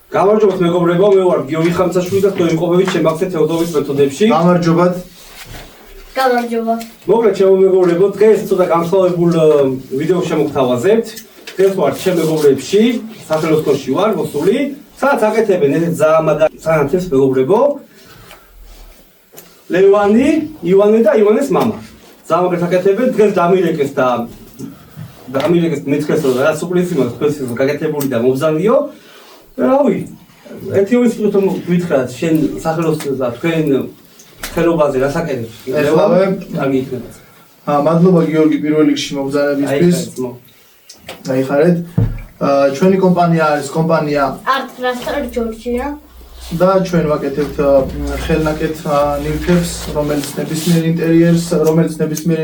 გამარჯობათ მეგობრებო, მე ვარ გიორგი ხამცაშვილი და თქვენ იმყოფებით შემოგვცეთ თეოდორის მეთოდებში. გამარჯობათ. გამარჯობა. მოგლეთ ჩემო მეგობრებო, დღეს ცოტა განსხვავებულ ვიდეოს შემოგთავაზებთ. დღეს ვარ ჩემ მეგობრებში, სახელოსნოში ვარ მოსული, სადაც აკეთებენ ესეთ ზაამად სანათებს მეგობრებო. ლევანი, ივანე და ივანეს მამა. ზაამად აკეთებენ, დღეს დამირეკეს და მეცხრეს რომ რაც უპლისი მას ფესის გაკეთებული და მობზანიო. რავი, ერთი ორი სიტყვით გითხრათ შენ სახელოსნოზე და თქვენ ხელობაზე რას აკეთებთ? ეხლავე კარგი იქნება. მადლობა გიორგი პირველ რიგში მოგზაურობისთვის. გაიხარეთ. ჩვენი კომპანია არის კომპანია Artrastar Georgia და ჩვენ ვაკეთებთ ხელნაკეთ ნივთებს, რომელიც ნებისმიერ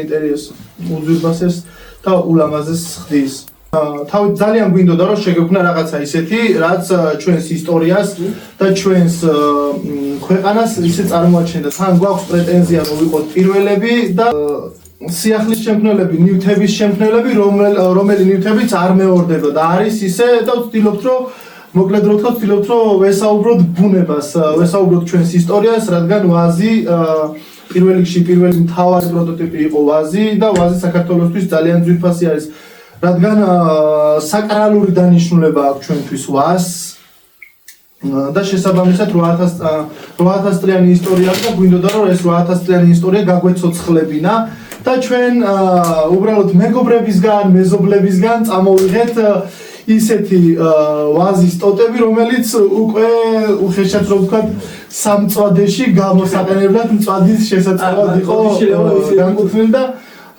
ინტერიერს უძვირფასებს და ულამაზეს ხდის. თავით ძალიან გვინდოდა რომ შეგექმნა რაღაცა ისეთი, რაც ჩვენს ისტორიას და ჩვენს ქვეყანას ისე წარმოაჩენდა. თან გვაქვს პრეტენზია რომ ვიყოთ პირველები და სიახლის შემქმნელები, ნივთების შემქმნელები, რომელი ნივთებიც არ მეორდება და არის ისე და ვცდილობთ რომ მოკლედ რო ვცდილობთ რომ ვესაუბროთ ბუნებას, ვესაუბროთ ჩვენს ისტორიას, რადგან ვაზი პირველ რიგში პირველი მთავარი პროტოტიპი იყო ვაზი და ვაზი საქართველოსთვის ძალიან ძვირფასი არის. რადგან საკრალური დანიშნულება აქვს ჩვენთვის ვაზს და შესაბამისად 8000 წლიანი ისტორია აქვს და გვინდოდა რომ ეს 8000 წლიანი ისტორია გაგვეცოცხლებინა და ჩვენ უბრალოდ მეგობრებისგან, მეზობლებისგან წამოვიღეთ ისეთი ვაზის ტოტები, რომელიც უკვე უხეშად რომ ვთქვათ სამწვადეში გამოსაყენებლად მწვადის შესაძლებლად იყო განკუთვნილი და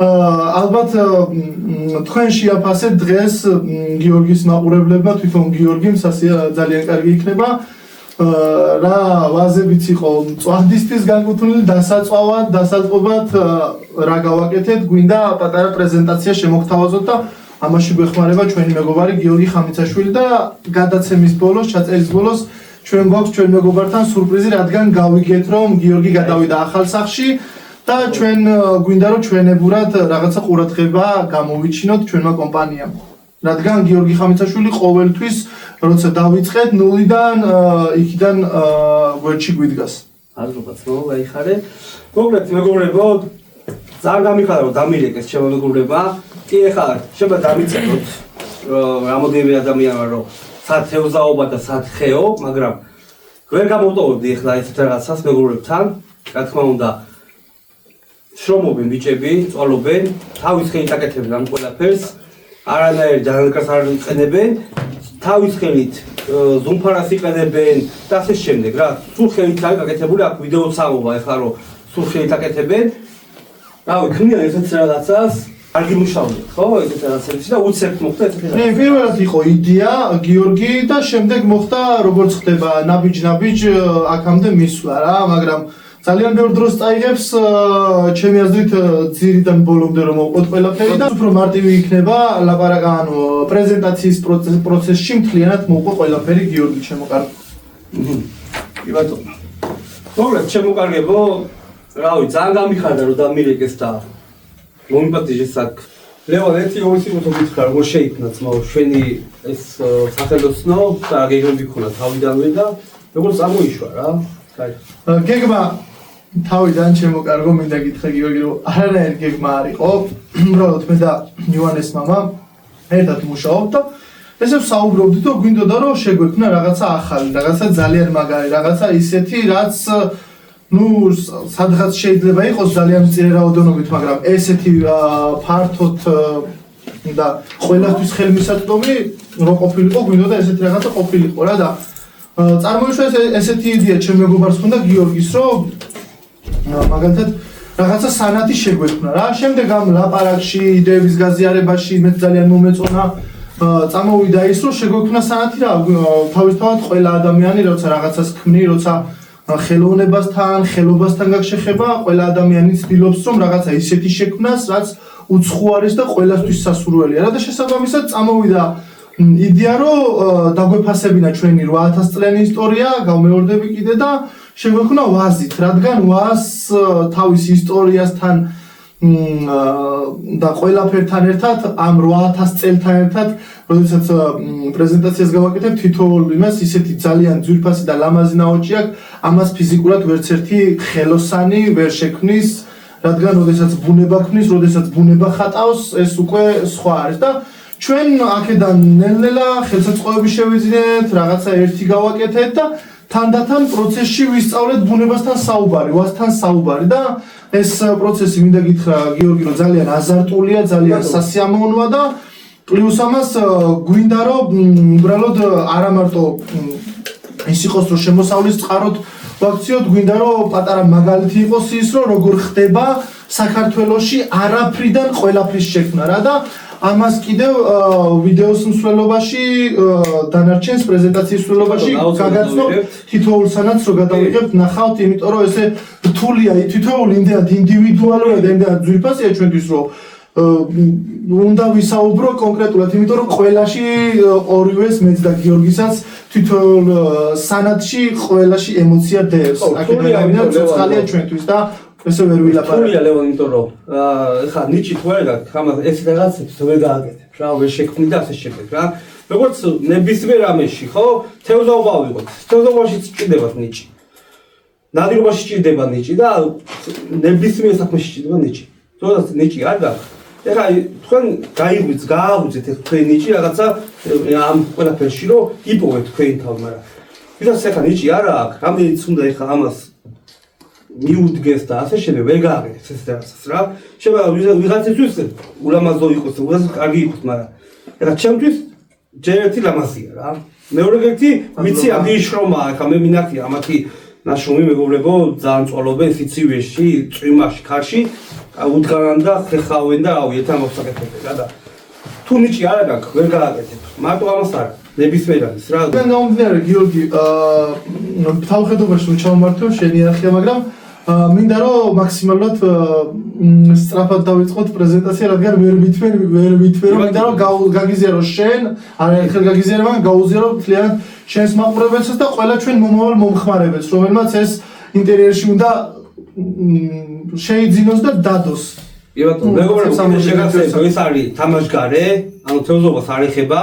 ალბათ თქვენ შეაფასეთ დღეს გიორგის მაყურებლებმა, თვითონ გიორგიმ ძალიან კარგი იქნება რა ვაზებიც იყო მწვადისთვის განკუთვნილი დასაწვავად, დასაწყობად რა გავაკეთეთ, გვინდა პატარა პრეზენტაცია შემოგთავაზოთ და ამაში გვეხმარება ჩვენი მეგობარი გიორგი ხამიცაშვილი და გადაცემის ბოლოს, ჩაწერის ბოლოს ჩვენ გვაქვს ჩვენ მეგობართან სურპრიზი, რადგან გავიგეთ რომ გიორგი გადავიდა ახალ სახლში და ჩვენ გვინდა რომ ჩვენებურად რაღაცა ყურადღება გამოვიჩინოთ ჩვენმა კომპანიამ. რადგან გიორგი ხამიცაშვილი ყოველთვის როცა დავიწყეთ ნულიდან იქიდან გვერდში გვიდგას. აზრობაც გაიხარე. მოკლედ მეგობრებო, ძალიან გამიხარა რომ დამირეკეს ჩემო მეგობრებმა. კი ეხლა შეიძლება დამიწეროთ რამოდენიმე ადამიანმა რომ სად თევზაობა და სად ხეო, მაგრამ ვერ გამოვტოვებდი ეხლა ესეთ რაღაცას მეგობრებთან. რა თქმა უნდა შრომობენ ბიჭები, წვალობენ, თავის ხელით აკეთებენ ამ ყველაფერს, არანაირ ჯანმრთელს არ იყენებენ, თავის ხელით ზუმფარას იყენებენ და ასე შემდეგ რა. სულ ხელით არის აკეთებული, აქ ვიდეოც ამოვა ეხლა რომ სულ ხელით აკეთებენ. რავი, ქმნიან ესეთ რაღაცას, კარგი მუშაობენ, ხო, ესეთ რაღაცებში და უცებ მოხდა ესეთი რაღაც. პირველად იყო იდეა გიორგი და შემდეგ მოხდა როგორც ხდება ნაბიჯ აქამდე მისვლა რა, მაგრამ ძალიან ბევრ დროს წაიღებს ჩემი აზრით ძირიდან ბოლომდე რომ მოვყოთ ყველაფერი და უფრო მარტივი იქნება ლაპარაკი ანუ პრეზენტაციის პროცესში მთლიანად მოვყო ყველაფერი გიორგი შემოყარ. კი ბატონო. მოკლედ შემოყარგებო, რავი, ძალიან გამიხარდა რომ დამირეკეს და მომიპატიჟეს აქ. ლევან, ერთი ორი სიტყვით გითხრა, როგორ შეიქმნა ძმაო ჩვენი ეს სახელოსნო და გეგმები ქონა თავიდანვე და როგორ წამოიშვა რა. გეგმა თავიდან შემოკარგო, მინდა გითხრა გიორგი რომ არანაირი გეგმა არ იყო. უბრალოდ მე და ივანეს მამა ერთად მუშაობთ და ესე ვსაუბრობდით და გვინდოდა რომ შეგვექმნა რაღაცა ახალი, რაღაცა ძალიან მაგარი, რაღაცა ისეთი, რაც სადღაც შეიძლება იყოს ძალიან მწირე რაოდენობით, მაგრამ ესეთი ფართოდ და ყველასთვის ხელმისაწვდომი რო ყოფილიყო, გვინდოდა ესეთი რაღაცა ყოფილიყო რა და წარმოიშვა ესეთი იდეა ჩემ მეგობარს ხონდა გიორგის რომ მაგალითად რაღაცა სანათი შეგვექმნა რა. შემდეგ ამ ლაპარაკში, იდეების გაზიარებაში მე ძალიან მომეწონა წამოვიდა ის რომ შეგვექმნა სანათი რა. თავისთავად ყველა ადამიანი როცა რაღაცას ქმნი, როცა ხელოვნებასთან გაქვს შეხება, ყველა ადამიანი ცდილობს რომ რაღაცა ისეთი შექმნას, რაც უცხო არის და ყველასთვის სასურველია რა და შესაბამისად წამოვიდა იდეა რომ დაგვეფასებინა ჩვენი 8000 წლიანი ისტორია, გავმეორდები კიდე და შეგვექმნა ვაზით, რადგან ვაზს თავის ისტორიასთან და ყველაფერთან ერთად ამ 8000 წელთან ერთად როდესაც პრეზენტაციას გავაკეთებ თითოეულ იმას ისეთი ძალიან ძვირფასი და ლამაზი ნაოჭი აქვს ამას ფიზიკურად ვერც ერთი ხელოსანი ვერ შექმნის რადგან როდესაც ბუნება ქმნის როდესაც ბუნება ხატავს ეს უკვე სხვა არის და ჩვენ აქედან ნელ-ნელა ხელსაწყოები შევიძინეთ რაღაცა ერთი გავაკეთეთ და თანდათან პროცესში ვისწავლეთ ბუნებასთან საუბარი, ვასთან საუბარი და ეს პროცესი მინდა გითხრა გიორგი რომ ძალიან აზარტულია, ძალიან სასიამოვნოა და პლუს ამას გვინდა რომ უბრალოდ არა მარტო ის იყოს რომ შემოსავლის წყაროთ ვაქციოთ, გვინდა რომ პატარა მაგალითი იყოს ის რომ როგორ ხდება საქართველოში არაფრიდან ყველაფრის შექმნა რა და ამას კიდევ ვიდეოს მსვლელობაში დანარჩენს პრეზენტაციის მსვლელობაში გაგაცნობ თითოეულ სანაც რომ გადავიღებთ ნახავთ იმიტომ რომ ესე რთულია თითოეული იმდენად ინდივიდუალურია და იმდენად ძვირფასია ჩვენთვის რომ უნდა ვისაუბრო კონკრეტულად იმიტომ რომ ყველაში ორივეს მეც და გიორგისაც თითოეულ სანადში ყველაში ემოცია დევს აქედან ცოცხალია ჩვენთვის და ესე ვერ ვილაპარაკ. თულია ლევან იმიტომ რომ ხა ნიჭი თუ არ გაქვს, ხამა ეს რაღაცებს ვერ გააკეთებ. რა ვერ შექმნი და ასე შემდეგ რა. როგორც ნებისმიერ რამეში, ხო? თევზაობა ვიღოთ. თევზაობაშიც ჭირდებათ ნიჭი. ნადირობაში ჭირდება ნიჭი და ნებისმიერ საქმეში ჭირდება ნიჭი. თორემ ნიჭი არ გაქვს. ეხლა თქვენ გააღვიძეთ ეს თქვენი ნიჭი რაღაცა ამ ყველაფერში რომ იპოვეთ თქვენი თავი, მაგრამ ვიდრე ეხლა ნიჭი არ აქვს, რამდენიც უნდა ეხლა ამას მიუდგეს და ასე შემდეგ ვერ გააკეთეს ეს რაღაცას რა. შეიძლება ვიღაცისთვის ულამაზო იყოს, ვიღაცას კარგი იყოს, მაგრამ ეხლა ჩემთვის ჯერ ერთი ლამაზია რა. მეორე ერთი ვიცი ამის შრომაა, ხა მე მინახია ამათი ნაშრომი მეგობრებო, ძალიან წვალობენ სიცივეში, წვიმაში, ქარში, უდგანან და ხეხავენ და რავი, ერთ ამას აკეთებენ რა და თუ ნიჭი არ აქვს, ვერ გააკეთებ. მარტო ამას არა. ნებისმიერ არის რა. მე გამომდინარე გიორგი, თავხედობაში რომ ჩავმართო შენი არხია, მაგრამ მინდა რომ მაქსიმალურად სწრაფად დავიწყოთ პრეზენტაცია, რადგან ვერ ვითვერო, მინდა რომ გაგიზიარო შენ, არაერთხელ გაგიზიარო, მაგრამ გაუზიარო მთლიანად შენს მაყურებელსაც და ყველა ჩვენ მომავალ მომხმარებელს, რომელმაც ეს ინტერიერში უნდა შეიძინოს და დადოს. კი ბატონო, მეგობრებო, შეგახსენებთ, ეს არის თამაშგარე, ანუ თევზობას არ ეხება.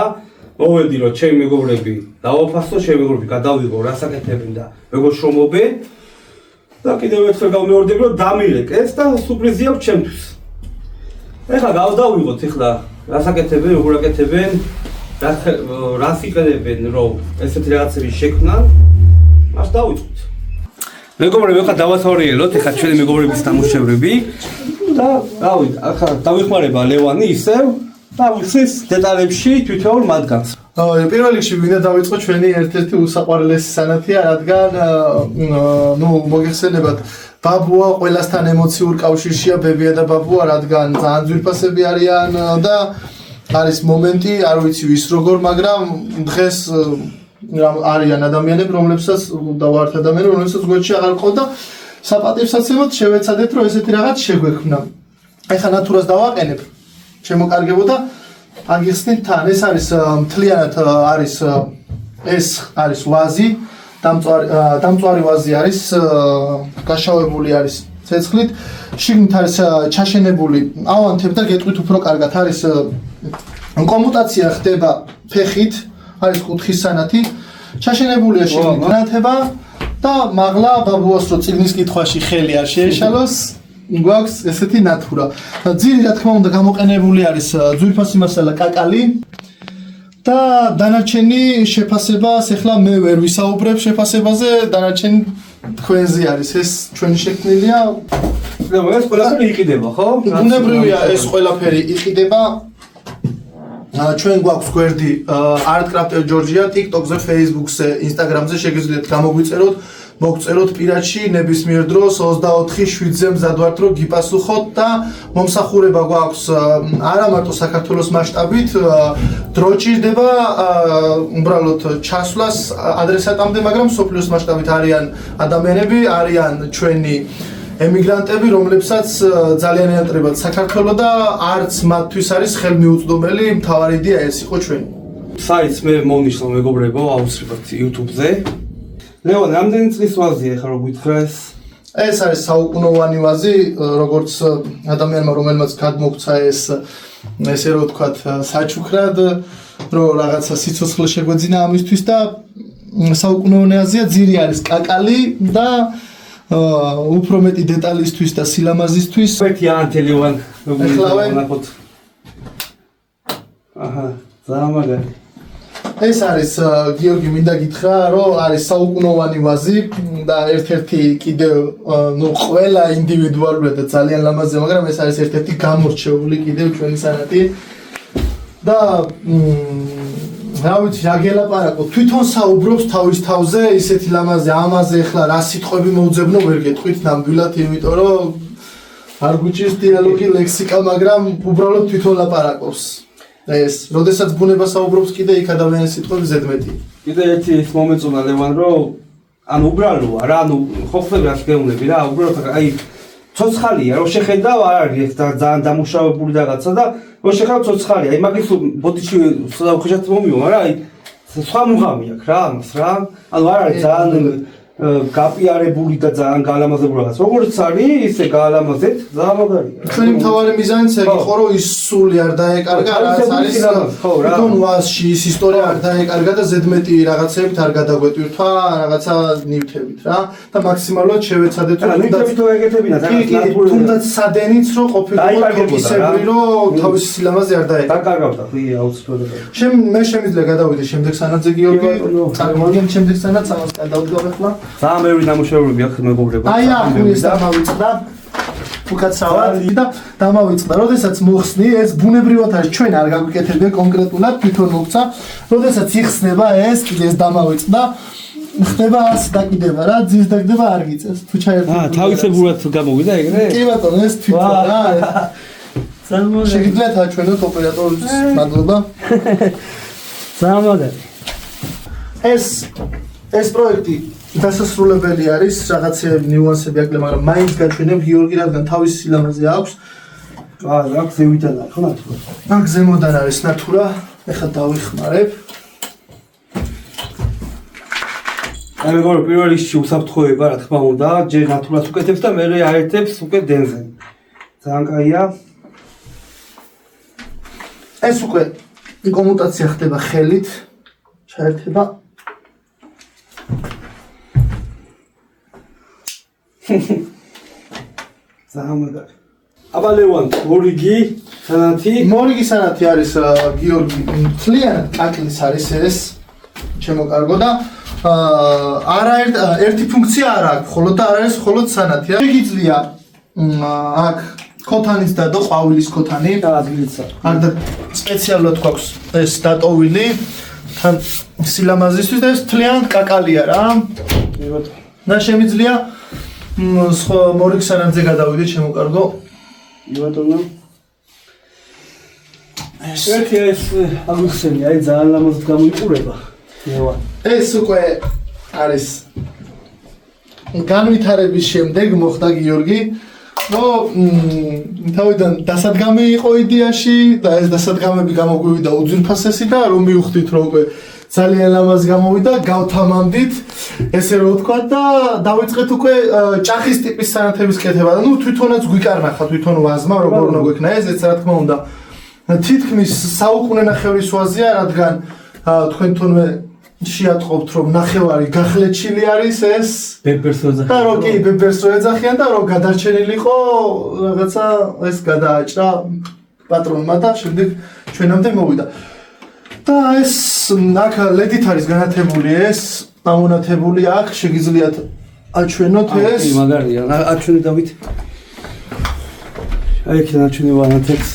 მოვედი რომ ჩემი მეგობრები დავაფასო, ჩემი მეგობრები გადავიღო რასაკეთებენ და როგორ შრომობენ. და კიდევ ერთხელ გამეორდები რომ დამირეკეს და სურპრიზი აქვს ჩემთვის. ეხლა გავდავიღოთ ეხლა რასაკეთებენ, როგორ აკეთებენ, რას იყენებენ რომ ესეთი რაღაცები შექმნან. მას დავიწყოთ. მეგობრები, ეხლა დავასაუბრელოთ ეხლა ჩვენი მეგობრების ნამუშევრები და რავი, ახლა დავიხმარება ლევანი ისევ და ვიხსის დეტალებში თვითონ მათგანს. პირველ რიგში მინდა დავიწყო ჩვენი ერთ-ერთი უსაყვარლესი სანათია, რადგან მოგეხსენებათ, ბაბუა ყველასთან ემოციურ კავშირშია, ბებია და ბაბუა, რადგან ძალიან ძვირფასები არიან და არის მომენტი, არ ვიცი ვის როგორ, მაგრამ დღეს არიან ადამიანები, რომლებსაც და ვართ ადამიანები, რომლებსაც გვერდში აღარ ყავ და საპატივსაცემად შევეცადეთ, რომ ესეთი რაღაც შეგვექმნა. ეხლა ნატურას დავაყენებ, შემოკარგებოდა აგიხსნით თან, ეს არის მთლიანად არის ეს არის ვაზი, დამწვარი ვაზი არის, გაშავებული არის ცეცხლით, შიგნით არის ჩაშენებული, ავანთებ და გეტყვით უფრო კარგად, არის კომუტაცია ხდება ფეხით, არის კუთხის სანათი, ჩაშენებულია შიგნით გრანათება და მაღლა ბაბუას რო წიგნის კითხვაში ხელი არ შეეშალოს გვაქვს ესეთი ნატურა. ძირი რა თქმა უნდა გამოყენებული არის ძვირფასი მასალა კაკალი და დანარჩენი შეფასებას ეხლა მე ვერ ვისაუბრებ შეფასებაზე, დანარჩენი თქვენზე არის. ეს ჩვენი შექმნილია. ეს ყველაფერი იყიდება, ხო? ბუნებრივია ეს ყველაფერი იყიდება. ჩვენ გვაქვს გვერდი Artcraft Georgia, TikTok-ზე, Facebook-ზე, Instagram-ზე შეგიძლიათ გამოგვიწეროთ. მოგწეროთ პირადში ნებისმიერ დროს 24/7-ზე მზად ვართ რომ გიპასუხოთ და მომსახურება გვაქვს არა მარტო საქართველოს მასშტაბით, დრო ჭირდება უბრალოდ ჩასვლას ადრესატამდე, მაგრამ სოფლიოს მასშტაბით არიან ადამიანები, არიან ჩვენი ემიგრანტები, რომლებსაც ძალიან ეანტრებათ საქართველო და არც მათთვის არის ხელმიუწვდომელი, მთავარი იდეა ეს იყო ჩვენი. საერთოდ მე მოვნიშნო მეგობრებო, აუცილებლად YouTube-ზე. ლევან, რამდენი წლის ვაზია ხარ რომ გითხრა ეს? ეს არის საუკუნოვანი ვაზი, როგორც ადამიანმა რომელმაც გადმოგცა ესე რომ ვთქვათ, საჩუქრად, რომ რაღაცა სიცოცხლე შეგვეძინა ამისთვის და საუკუნოვანი ვაზია, ძირი არის კაკალი და უფრო მეტი დეტალისთვის და სილამაზისთვის. ერთი ანთელევან ეხლავე. აჰა, ზამაგარი. ეს არის გიორგი მინდა გითხრა, რომ არის საუკუნოვანი ვაზი და ერთ-ერთი კიდევ ყველა ინდივიდუალურად და ძალიან ლამაზია, მაგრამ ეს არის ერთ-ერთი გამორჩეული კიდევ ჩვენი სანათი და რა ვიცი, რა გელაპარაკო, თვითონ საუბრობს თავის თავზე, ისეთი ლამაზი, ამაზე ახლა რა სიტყვები მოვძებნო ვერ გეტყვით ნამდვილად, იმიტომ რომ არ გვიჭირს დიალოგი, ლექსიკა, მაგრამ უბრალოდ თვითონ ლაპარაკობს. ეს, როდესაც ბუნება საუბრობს კიდე იქ ადამიანის სიტყვები ზედმეტი. კიდე ერთი ის მომენტ უნდა ლევან, რომ ანუ უბრალოა რა, ანუ ხო ხდება რა შეგეუნები რა, უბრალოდ აი ცოცხალია, რომ შეხედავ არ არის და ძალიან დამუშავებული რაღაცა და რომ შეხედავ ცოცხალია. აი მაგის ბოდიში ხეშად მომიო, მაგრამ აი სხვა მუღამი აქვს რა ამას რა. ანუ არ არის ძალიან გაპიარებული და ძალიან გაალამაზებული რაღაც. როგორც არის, ისე გაალამაზეთ, ძალიან მაგარია. ჩვენი მთავარი მიზანიც ეგ იყო, რომ ის სული არ დაეკარგა, რაც არის თვითონ ვაზში, ის ისტორია არ დაეკარგა და ზედმეტი რაღაცებით არ გადაგვეტვირთვა, რაღაცა ნივთებით რა და მაქსიმალურად შევეცადეთ, რომ ნივთებით ეგეთებინა, თუნდაც სადენიც რო ყოფილიყო ისევრი, რომ თავისი სილამაზე არ დაეკარგა. დაკარგავდა, ხი, აუცილებლად. მე შემიძლია გადავიდე შემდეგ სანათზე გიორგი, წარმოგიდგენ შემდეგ სანათს ამას გადავდგავ ახლა. ძალიან ბევრი ნამუშევრები აქვს მეგობრებო. აი ახლა ეს დამავიწყდა. უკაცრავად და დამავიწყდა. როდესაც მოხსნი, ეს ბუნებრივად არის, ჩვენ არ გაგვიკეთებია კონკრეტულად, თვითონ მოგცა. როდესაც იხსნება ეს, კიდე ეს დამავიწყდა. ხდება არც დაკიდება რა, ძირს დაგდება არ გიწევს. თუ ჩაერთო. თავისებურად გამოვიდა ეგრე? კი ბატონო, ეს თვითონ რა. შეგიძლიათ აჩვენოთ ოპერატორის მადლობა. ზამაგარი. ეს პროექტი დასასრულებელი არის, რაღაცეები ნიუანსები აკლია, მაგრამ მაინც გაჩვენებ გიორგი, რადგან თავის სილამაზე აქვს. აქვს ზევიდან არის, ხო ნათურა? აქ ზემოდან არის ნათურა, ეხლა დავიხმარებ. აი მეგობრებო, პირველ რიგში უსაფრთხოება, რა თქმა უნდა, ჯერ ნათურას უკეთებს და მერე აერთებს უკვე დენზე. ძალიან კაია. ეს უკვე კომუტაცია ხდება ხელით, ჩაერთება. ზამაგარი. აბა ლევან, მორიგი სანათი. მორიგი სანათი არის გიორგი, მთლიანად კაკლის არის ეს, ჩემო კარგო და ერთი ფუნქცია არ აქვს, ხოლო და არ არის მხოლოდ სანათი. შეგიძლია აქ ქოთანის და ყვავილის ქოთანი. ადგილისა. არ და სპეციალურად გვაქვს ეს დატოვილი თან სილამაზისთვის და ეს მთლიანად კაკალია რა. და შემიძლია სხვა მორიგ სანათზე გადავიდე, ჩემო კარგო. ბატონო. ეს აღიხსენე, აი ძალიან ლამაზად გამოიყურება. ეს უკვე არის განვითარების შემდეგ მოხდა გიორგი, რომ თავიდან დასადგამი იყო იდეაში და ეს დასადგამები გამოგვივიდა უძვირფასესი და რომ მივხვდით რომ უკვე ძალიან ლამაზ გამოვიდა, გავთამამდით, ესე რომ ვთქვათ და დავიწყეთ უკვე ჭახის ტიპის სანათების კეთება. ნუ თვითონაც გვიკარნახა თვითონ ვაზმა, როგორ უნდა გვექნა ეს რა თქმა უნდა. თითქმის საუკუნე ნახევრის ვაზია, რადგან თქვენ თვითონვე შეატყობთ რომ ნახევარი გახლეჩილი არის ეს ბებერს ეძახიან და რომ კი ბებერს ეძახიან და რომ გადარჩენილი იყო რაღაცა ეს გადააჭრა პატრონმა და შემდეგ ჩვენამდე მოვიდა. და ეს აქ ლედით არის განათებული ეს ამონათებული აქ შეგიძლიათ აჩვენოთ ეს მაგარია აჩვენე დავით აი იქიდან აჩვენე ვანათებს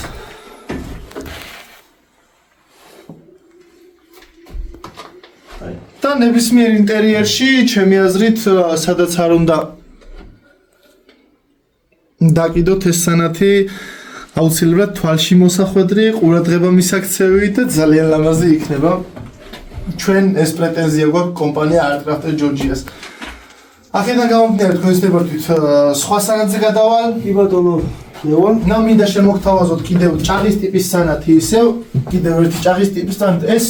და ნებისმიერ ინტერიერში ჩემი აზრით სადაც არ უნდა დაკიდოთ ეს სანათი აუცილებლად თვალში მოსახვედრი, ყურადღება მისაქცევი და ძალიან ლამაზი იქნება. ჩვენ ეს პრეტენზია გვაქვს კომპანია Artcraft Georgias. აქედან გამომდინარე თქვენ ცდილობთ სხვა სანათზე გადავალ? კი ბატონო, ლევან და მინდა შემოგთავაზოთ კიდევ ჭაღის ტიპის სანათი ისევ, კიდევ ერთი ჭაღის ტიპის სანათი. ეს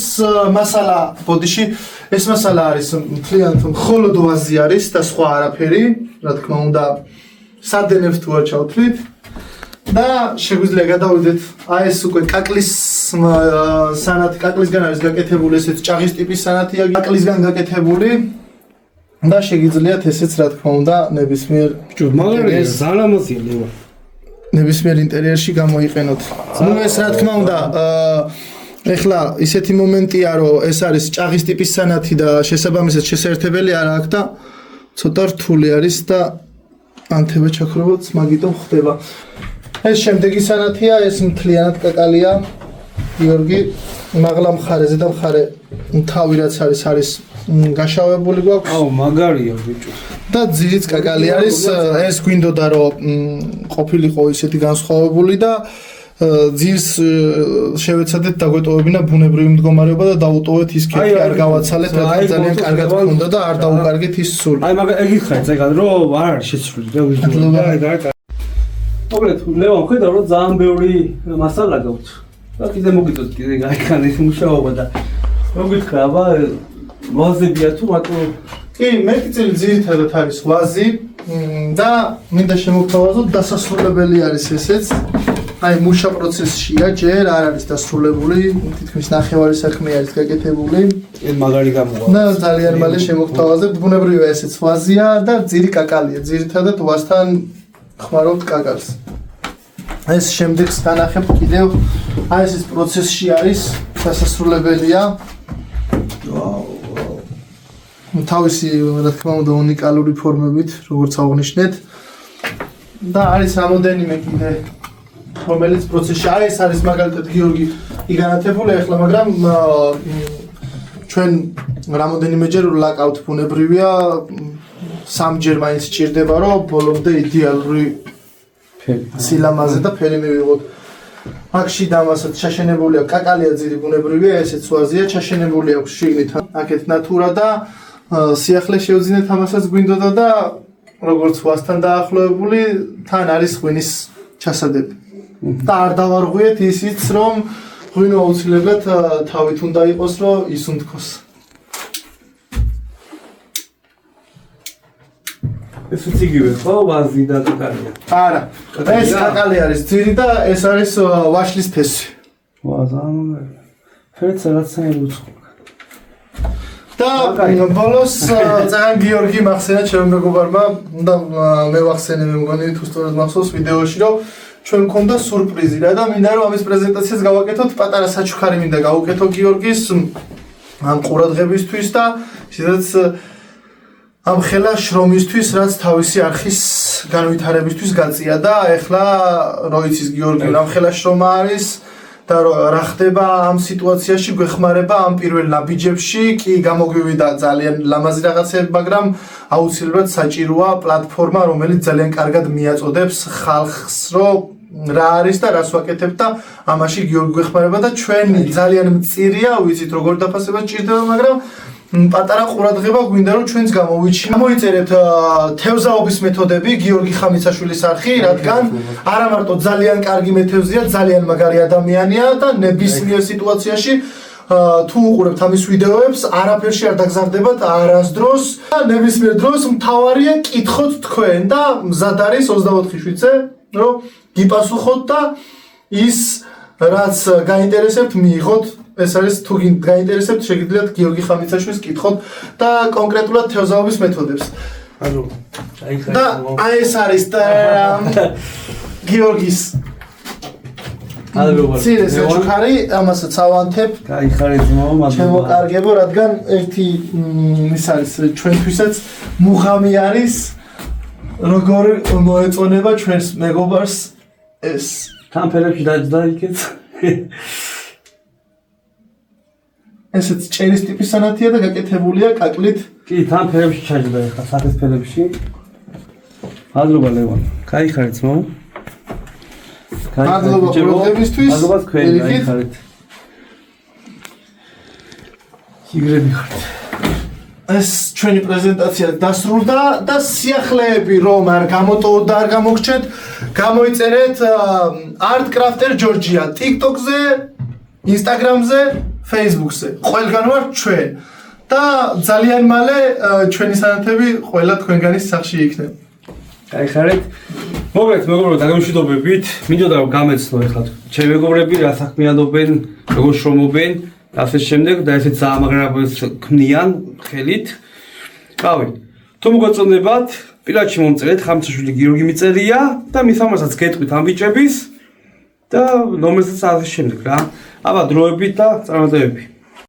მასალა ბოდიში, ეს მასალა არის მთლიანად მხოლოდ ვაზი არის და სხვა არაფერი, რა თქმა უნდა, სადენებს თუ არ ჩავთვლით. და შეგვიძლია გადავიდეთ აი ეს უკვე კაკლის სანათი, კაკლისგან არის გაკეთებული ესეც ჭაღის ტიპის სანათია, კაკლისგან გაკეთებული. და შეგიძლიათ ესეც რა თქმა უნდა ნებისმიერ მაგარია ზალამოსია ლევან ნებისმიერ ინტერიერში გამოიყენოთ. ნუ ეს რა თქმა უნდა ეხლა ისეთი მომენტია რომ ეს არის ჭაღის ტიპის სანათი და შესაბამისად შესაერთებელი არ აქვს და ცოტა რთული არის და ანთება ჩაქრობაც მაგიტომ ხდება. ეს შემდეგი სანათია, ეს მთლიანად კაკალია. გიორგი მაღლა მხარეზე და მხარე თავი რაც არის გაშავებული გვაქვს. აუ მაგარია ბიჭო. და ძირიც კაკალი არის, ეს გვინდოდა რომ ყოფილიყო ისეთი განსხვავებული და ძირს შევეცადეთ დაგვეტოვებინა ბუნებრივი მდგომარეობა და დაუტოვეთ ის კეთილი არ გავაცალეთ, რადგან ძალიან კარგად გქონდა და არ დაუკარგეთ ის სული. აი მაგ ეგიხარ ზეგან რომ არ არის შეცვლილი და ვიზუალურად აი გარკვეულ. მოკლედ ლევან ხედავ რომ ძალიან ბევრი მასალა გაქვს. და კიდე მოგიწევთ კიდე გაიქანე ეს მუშაობა და მოგითხრა აბა ვაზებია თუ რატო კი, მეტი ძირითადად არის ვაზი და მინდა შემოგთავაზოთ დასასრულებელი არის ესეც. აი მუშა პროცესშია, ჯერ არ არის დასრულებული, თითქმის ნახევარი საქმე არის გაკეთებული. ეს მაგარი გამოვა. და ძალიან მალე შემოგთავაზებთ, ბუნებრივია ესეც ვაზია და ძირი კაკალია. ძირითადად ვაზთან ხმარობთ კაკალს. ეს შემდეგს განახებთ კიდევ, აი ეს პროცესში არის დასასრულებელია. თავისი რა თქმა უნდა უნიკალური ფორმებით, როგორც აღნიშნეთ. და არის რამოდენიმე კიდე რომელიც პროცესში ეს არის მაგალითად გიორგი იგანათებული ახლა, მაგრამ ჩვენ რამოდენიმეჯერ ვლაკავთ ბუნებრივია, სამჯერ მაინც სჭირდება რომ ბოლომდე იდეალური სილამაზე და ფერი მივიღოთ. აქში დამასაც ჩაშენებული აქვს კაკალია ძირი ბუნებრივია, ესეც ვაზია, ჩაშენებული აქვს შიგნით აქეთ ნატურა და სიახლე შევძინეთ ამასაც გვინდოდა და როგორც ვასთან დაახლოებული თან არის ღვინის ჩასადები. და არ დავარღვიეთ ისიც რომ ღვინო აუცილებლად თავით უნდა იყოს რომ ის უნდქოს. ეს იგივე ხო ვაზი და კაკალია. არა, ეს კაკალი არის ძირი და ეს არის ვაშლის თესვი. ვა ძალიან ფერც რაღაცაა უცხო. და ბოლოს ძალიან გიორგი მახსენა ჩემ მეგობარმა და მე ვახსენე მე მგონი თუ სწორად მახსოვს ვიდეოში რომ ჩვენ მქონდა სურპრიზი რა და მინდა რომ ამის პრეზენტაციას გავაკეთოთ პატარა საჩუქარი მინდა გავუკეთო გიორგის ამ ყურადღებისთვის და ისედაც ამ ხელა შრომისთვის რაც თავისი არხის განვითარებისთვის გაწია და ეხლა რო იცის გიორგი რამ ხელა შრომა არის და რა ხდება ამ სიტუაციაში გვეხმარება ამ პირველ ნაბიჯებში კი გამოგვივიდა ძალიან ლამაზი რაღაცები მაგრამ აუცილებლად საჭიროა პლატფორმა რომელიც ძალიან კარგად მიაწოდებს ხალხს რომ რა არის და რას ვაკეთებ და ამაში გიორგი გვეხმარება და ჩვენი ძალიან მწირია ვიცით როგორ დაფასება სჭირდება მაგრამ პატარა ყურადღება გვინდა რომ ჩვენს გამოვიჩინოთ. გამოიწერეთ თევზაობის მეთოდები გიორგი ხამიცაშვილის არხი, რადგან არა მარტო ძალიან კარგი მეთევზია, ძალიან მაგარი ადამიანია და ნებისმიერ სიტუაციაში თუ უყურებთ ამის ვიდეოებს, არაფერში არ დაგზარდებათ არასდროს და ნებისმიერ დროს მთავარია კითხოთ თქვენ და მზად არის 24 შვიცე, რომ გიპასუხოთ და ის რაც გაინტერესებთ მიიღოთ ეს არის თუ გაინტერესებთ შეგიძლიათ გიორგი ხამიცაშვილს კითხოთ და კონკრეტულად თევზაობის მეთოდებს. ანუ და აი ეს არის გიორგის ცირე საჩუქარი, ამასაც ავანთებ. გაიხარე ძმაო, მაგრამ შემოკარგებო, რადგან ერთი ის არის ჩვენთვისაც მუღამი არის როგორ მოეწონება ჩვენს მეგობარს ეს თან ფერებში დაჯდა იქეთ. ესეც ჭერის ტიპის სანათია და გაკეთებულია კაკლით. კი, თან ფერებში ჩაჯდა ახლა საფეს ფერებში. მადლობა ლევან. გაიხარე ძმაო. მადლობა პროექტებისთვის. მადლობა თქვენ გაიხარეთ. იგრები ხართ. ეს ჩვენი პრეზენტაცია დასრულდა და სიახლეები რომ არ გამოტოვოთ და არ გამოგჩეთ, გამოიწერეთ Artcrafter Georgia TikTok-ზე, Instagram-ზე, Facebook-ზე. ყველგან ვარ ჩვენ. და ძალიან მალე ჩვენი სანათები ყველა თქვენგანის სახში იქნება. გაიხარეთ. მოგეთ მეგობრებო, დაგემშვიდობებით. მინდოდა რომ გამეცნო ეხლა ჩემი მეგობრები რა საქმიანობენ, როგორ შრომობენ, ასე შემდეგ და ესეც ამაგრაბებს ქმნიან ხელით. ყავი. თუ მოგწონდებათ, პირადში მომწერეთ ხამცაშვილი გიორგი მიწერია და მის ამასაც გეტყვით ამ ბიჭების და ნომერსაც ასე შემდეგ რა. აბა დროებით და წარმატებები.